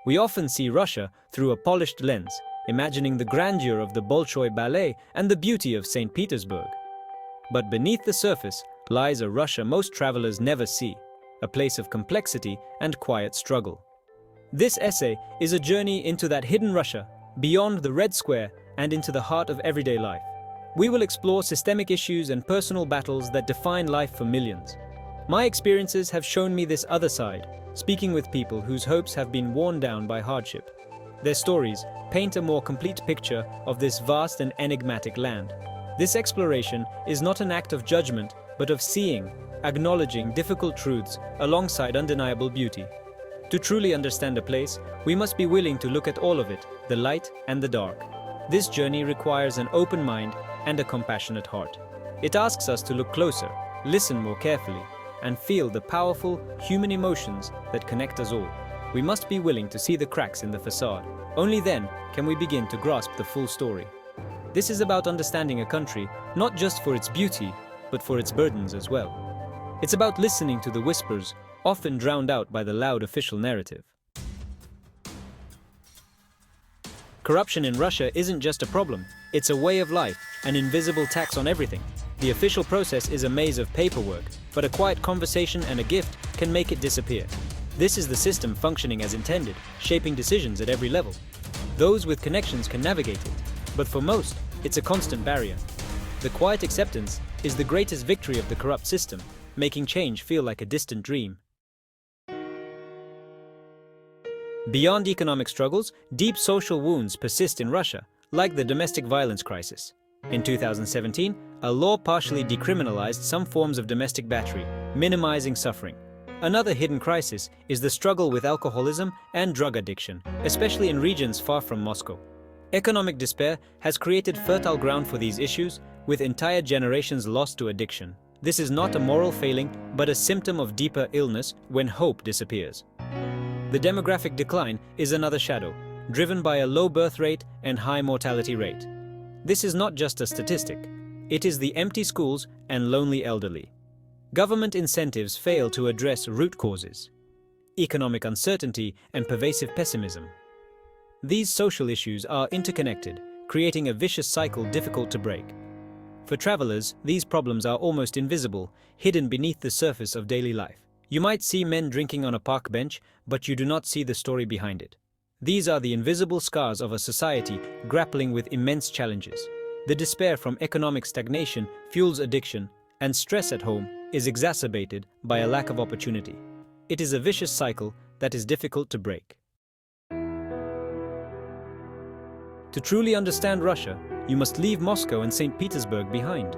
We often see Russia through a polished lens, imagining the grandeur of the Bolshoi Ballet and the beauty of St. Petersburg. But beneath the surface lies a Russia most travelers never see, a place of complexity and quiet struggle. This essay is a journey into that hidden Russia, beyond the Red Square and into the heart of everyday life. We will explore systemic issues and personal battles that define life for millions. My experiences have shown me this other side, speaking with people whose hopes have been worn down by hardship. Their stories paint a more complete picture of this vast and enigmatic land. This exploration is not an act of judgment, but of seeing, acknowledging difficult truths alongside undeniable beauty. To truly understand a place, we must be willing to look at all of it, the light and the dark. This journey requires an open mind and a compassionate heart. It asks us to look closer, listen more carefully, and feel the powerful human emotions that connect us all. We must be willing to see the cracks in the facade. Only then can we begin to grasp the full story. This is about understanding a country, not just for its beauty, but for its burdens as well. It's about listening to the whispers, often drowned out by the loud official narrative. Corruption in Russia isn't just a problem, it's a way of life, an invisible tax on everything. The official process is a maze of paperwork, but a quiet conversation and a gift can make it disappear. This is the system functioning as intended, shaping decisions at every level. Those with connections can navigate it, but for most, it's a constant barrier. The quiet acceptance is the greatest victory of the corrupt system, making change feel like a distant dream. Beyond economic struggles, deep social wounds persist in Russia, like the domestic violence crisis. In 2017, a law partially decriminalized some forms of domestic battery, minimizing suffering. Another hidden crisis is the struggle with alcoholism and drug addiction, especially in regions far from Moscow. Economic despair has created fertile ground for these issues, with entire generations lost to addiction. This is not a moral failing, but a symptom of deeper illness when hope disappears. The demographic decline is another shadow, driven by a low birth rate and high mortality rate. This is not just a statistic. It is the empty schools and lonely elderly. Government incentives fail to address root causes: economic uncertainty and pervasive pessimism. These social issues are interconnected, creating a vicious cycle difficult to break. For travelers, these problems are almost invisible, hidden beneath the surface of daily life. You might see men drinking on a park bench, but you do not see the story behind it. These are the invisible scars of a society grappling with immense challenges. The despair from economic stagnation fuels addiction, and stress at home is exacerbated by a lack of opportunity. It is a vicious cycle that is difficult to break. To truly understand Russia, you must leave Moscow and St. Petersburg behind.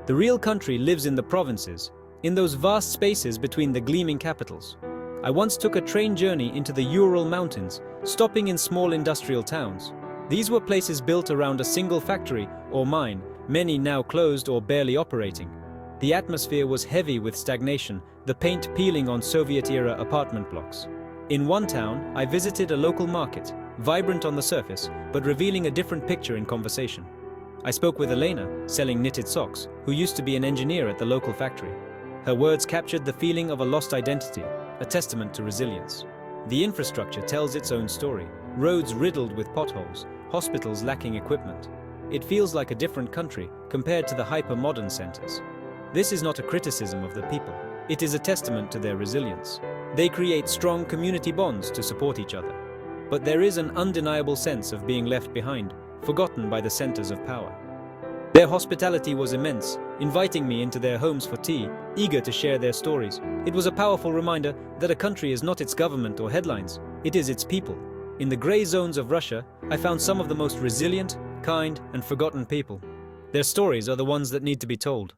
The real country lives in the provinces, in those vast spaces between the gleaming capitals. I once took a train journey into the Ural Mountains, stopping in small industrial towns. These were places built around a single factory or mine, many now closed or barely operating. The atmosphere was heavy with stagnation, the paint peeling on Soviet-era apartment blocks. In one town, I visited a local market, vibrant on the surface, but revealing a different picture in conversation. I spoke with Elena, selling knitted socks, who used to be an engineer at the local factory. Her words captured the feeling of a lost identity, a testament to resilience. The infrastructure tells its own story. Roads riddled with potholes, hospitals lacking equipment. It feels like a different country compared to the hyper-modern centers. This is not a criticism of the people. It is a testament to their resilience. They create strong community bonds to support each other. But there is an undeniable sense of being left behind, forgotten by the centers of power. Their hospitality was immense, inviting me into their homes for tea, eager to share their stories. It was a powerful reminder that a country is not its government or headlines, it is its people. In the gray zones of Russia, I found some of the most resilient, kind, and forgotten people. Their stories are the ones that need to be told.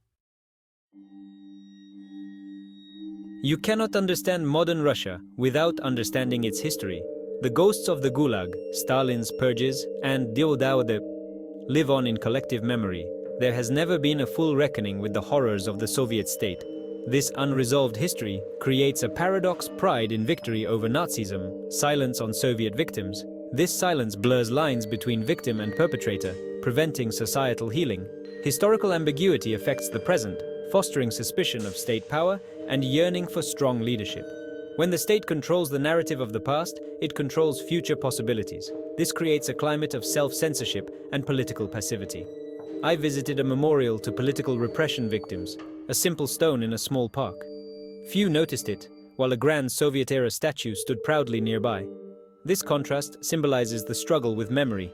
You cannot understand modern Russia without understanding its history. The ghosts of the Gulag, Stalin's purges, and Diodaude live on in collective memory. There has never been a full reckoning with the horrors of the Soviet state. This unresolved history creates a paradox: pride in victory over Nazism, silence on Soviet victims. This silence blurs lines between victim and perpetrator, preventing societal healing. Historical ambiguity affects the present, fostering suspicion of state power and yearning for strong leadership. When the state controls the narrative of the past, it controls future possibilities. This creates a climate of self-censorship and political passivity. I visited a memorial to political repression victims, a simple stone in a small park. Few noticed it, while a grand Soviet-era statue stood proudly nearby. This contrast symbolizes the struggle with memory.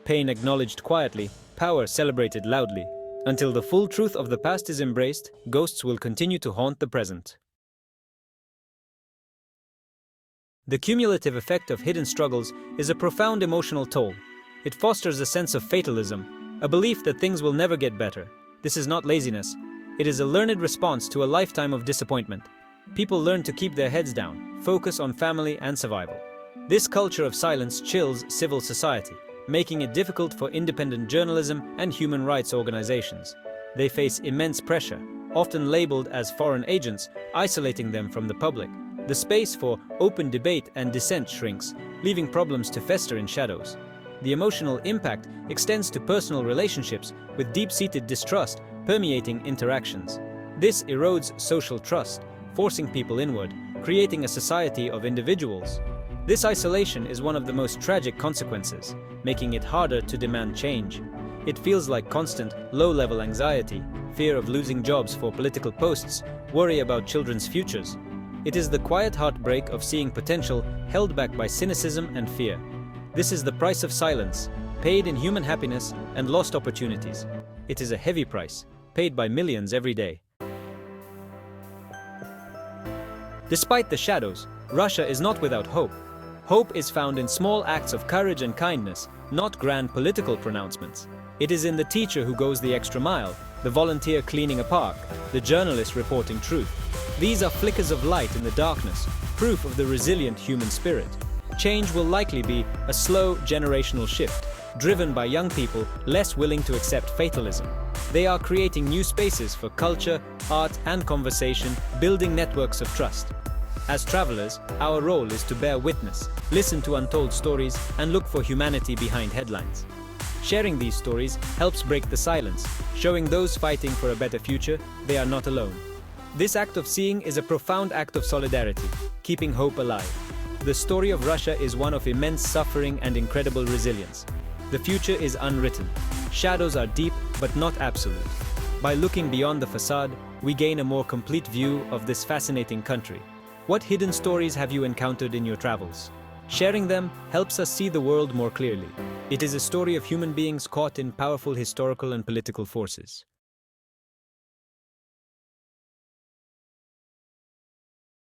Pain acknowledged quietly, power celebrated loudly. Until the full truth of the past is embraced, ghosts will continue to haunt the present. The cumulative effect of hidden struggles is a profound emotional toll. It fosters a sense of fatalism, a belief that things will never get better. This is not laziness. It is a learned response to a lifetime of disappointment. People learn to keep their heads down, focus on family and survival. This culture of silence chills civil society, making it difficult for independent journalism and human rights organizations. They face immense pressure, often labeled as foreign agents, isolating them from the public. The space for open debate and dissent shrinks, leaving problems to fester in shadows. The emotional impact extends to personal relationships, with deep-seated distrust permeating interactions. This erodes social trust, forcing people inward, creating a society of individuals. This isolation is one of the most tragic consequences, making it harder to demand change. It feels like constant, low-level anxiety, fear of losing jobs for political posts, worry about children's futures. It is the quiet heartbreak of seeing potential held back by cynicism and fear. This is the price of silence, paid in human happiness and lost opportunities. It is a heavy price, paid by millions every day. Despite the shadows, Russia is not without hope. Hope is found in small acts of courage and kindness, not grand political pronouncements. It is in the teacher who goes the extra mile, the volunteer cleaning a park, the journalist reporting truth. These are flickers of light in the darkness, proof of the resilient human spirit. Change will likely be a slow generational shift, driven by young people less willing to accept fatalism. They are creating new spaces for culture, art, and conversation, building networks of trust. As travelers, our role is to bear witness, listen to untold stories, and look for humanity behind headlines. Sharing these stories helps break the silence, showing those fighting for a better future they are not alone. This act of seeing is a profound act of solidarity, keeping hope alive. The story of Russia is one of immense suffering and incredible resilience. The future is unwritten. Shadows are deep but not absolute. By looking beyond the facade, we gain a more complete view of this fascinating country. What hidden stories have you encountered in your travels? Sharing them helps us see the world more clearly. It is a story of human beings caught in powerful historical and political forces.